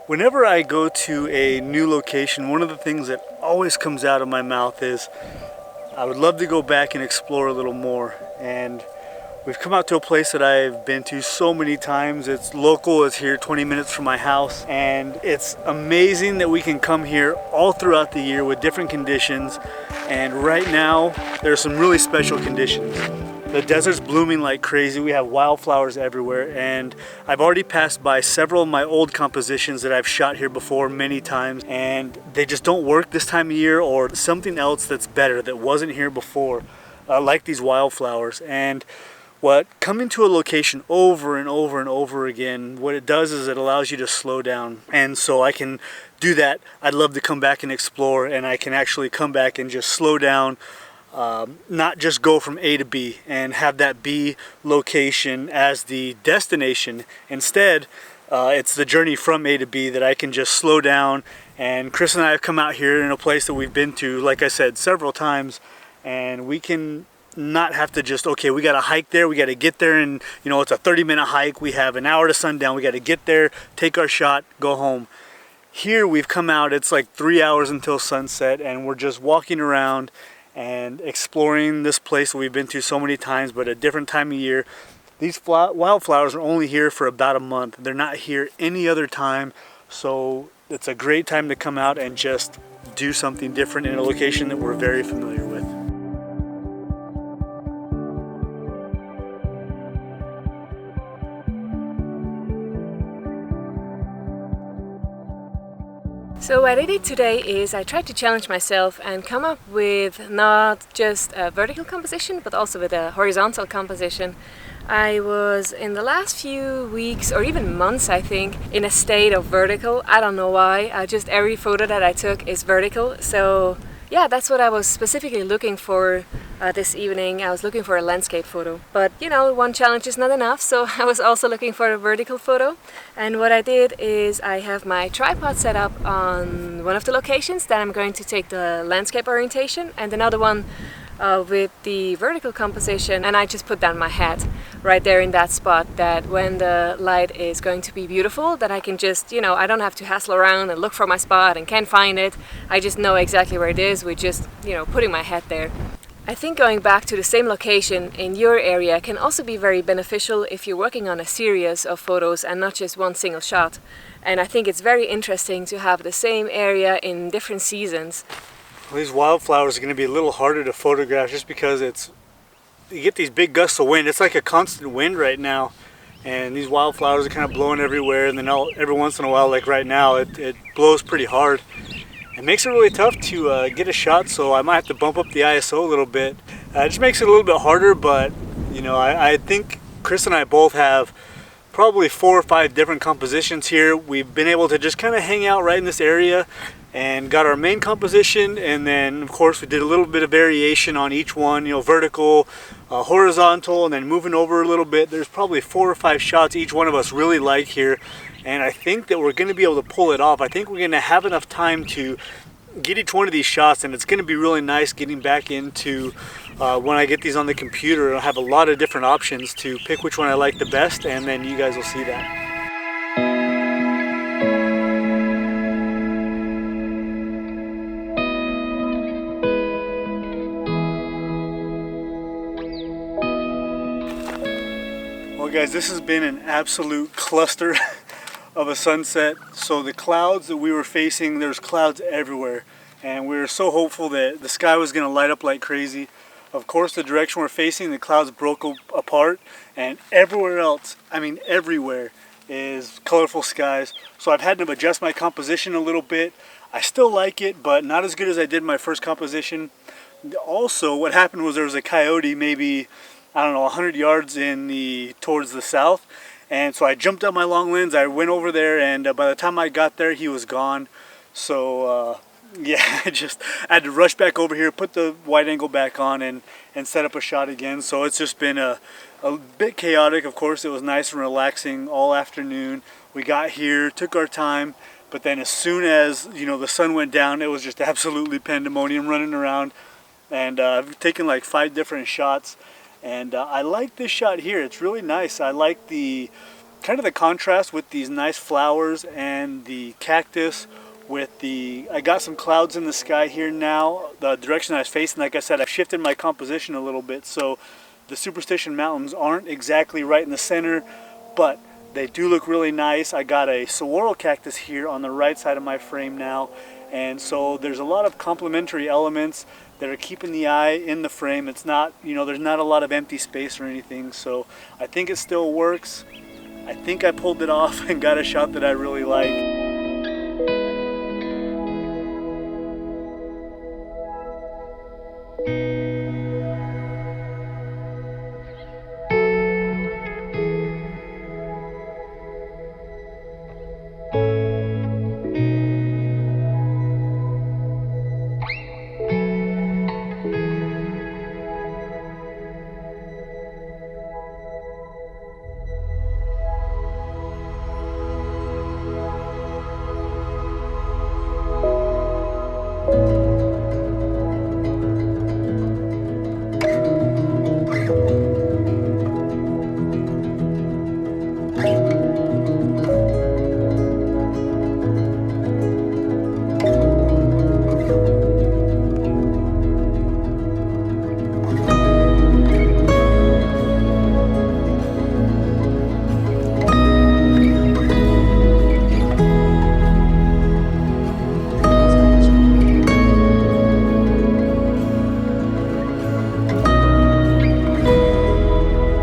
Whenever I go to a new location, one of the things that always comes out of my mouth is I would love to go back and explore a little more. And we've come out to a place that I've been to so many times. It's local, it's here 20 minutes from my house, and it's amazing that we can come here all throughout the year with different conditions. And right now, there's some really special conditions. The desert's blooming like crazy. We have wildflowers everywhere, and I've already passed by several of my old compositions that I've shot here before many times, and they just don't work this time of year, or something else that's better that wasn't here before, like these wildflowers. And what coming to a location over and over and over again, what it does is it allows you to slow down. And so I can do that. I'd love to come back and explore, and I can actually come back and just slow down. Not just go from A to B and have that B location as the destination. Instead, it's the journey from A to B that I can just slow down. And Chris and I have come out here in a place that we've been to, like I said, several times, and we can not have to just, okay, we got to hike there, we got to get there, and you know, it's a 30-minute hike, we have an hour to sundown, we got to get there, take our shot, go home. Here we've come out, it's like 3 hours until sunset, and we're just walking around and exploring this place that we've been to so many times, but a different time of year. These wildflowers are only here for about a month. They're not here any other time, so it's a great time to come out and just do something different in a location that we're very familiar with. So what I did today is I tried to challenge myself and come up with not just a vertical composition but also with a horizontal composition. I was in the last few weeks or even months, I think, in a state of vertical. I don't know why, just every photo that I took is vertical. So yeah, that's what I was specifically looking for this evening. I was looking for a landscape photo. But you know, one challenge is not enough, so I was also looking for a vertical photo. And what I did is I have my tripod set up on one of the locations that I'm going to take the landscape orientation, and another one with the vertical composition, and I just put down my hat right there in that spot, that when the light is going to be beautiful, that I can just, you know, I don't have to hassle around and look for my spot and can't find it. I just know exactly where it is with just, you know, putting my hat there. I think going back to the same location in your area can also be very beneficial if you're working on a series of photos and not just one single shot. And I think it's very interesting to have the same area in different seasons. Well, these wildflowers are going to be a little harder to photograph just because you get these big gusts of wind. It's like a constant wind right now, and these wildflowers are kind of blowing everywhere, and then every once in a while, like right now, it blows pretty hard. It makes it really tough to get a shot, so I might have to bump up the ISO a little bit. It just makes it a little bit harder, but you know, I think Chris and I both have probably 4 or 5 different compositions here. We've been able to just kind of hang out right in this area and got our main composition, and then of course we did a little bit of variation on each one, you know, vertical, horizontal, and then moving over a little bit. There's probably 4 or 5 shots each one of us really like here, and I think that we're going to be able to pull it off. I think we're going to have enough time to get each one of these shots, and it's going to be really nice getting back into when I get these on the computer. I'll have a lot of different options to pick which one I like the best, and then you guys will see that. Well guys, this has been an absolute cluster of a sunset. So the clouds that we were facing, there's clouds everywhere, and we were so hopeful that the sky was going to light up like crazy. Of course, the direction we're facing, the clouds broke apart, and everywhere else, I mean everywhere, is colorful skies. So I've had to adjust my composition a little bit. I still like it, but not as good as I did my first composition. Also, what happened was there was a coyote maybe, I don't know, 100 yards towards the south, and so I jumped up my long lens, I went over there, and by the time I got there he was gone. So yeah, I had to rush back over here, put the wide angle back on, and set up a shot again. So it's just been a bit chaotic. Of course, it was nice and relaxing all afternoon. We got here, took our time, but then as soon as, you know, the sun went down, it was just absolutely pandemonium running around. And I've taken like 5 different shots. And I like this shot here. It's really nice. I like the kind of the contrast with these nice flowers and the cactus with I got some clouds in the sky here now. The direction I was facing, like I said, I've shifted my composition a little bit, so the Superstition Mountains aren't exactly right in the center, but they do look really nice. I got a saguaro cactus here on the right side of my frame now, and so there's a lot of complementary elements that are keeping the eye in the frame. It's not, there's not a lot of empty space or anything, so I think it still works. I think I pulled it off and got a shot that I really like.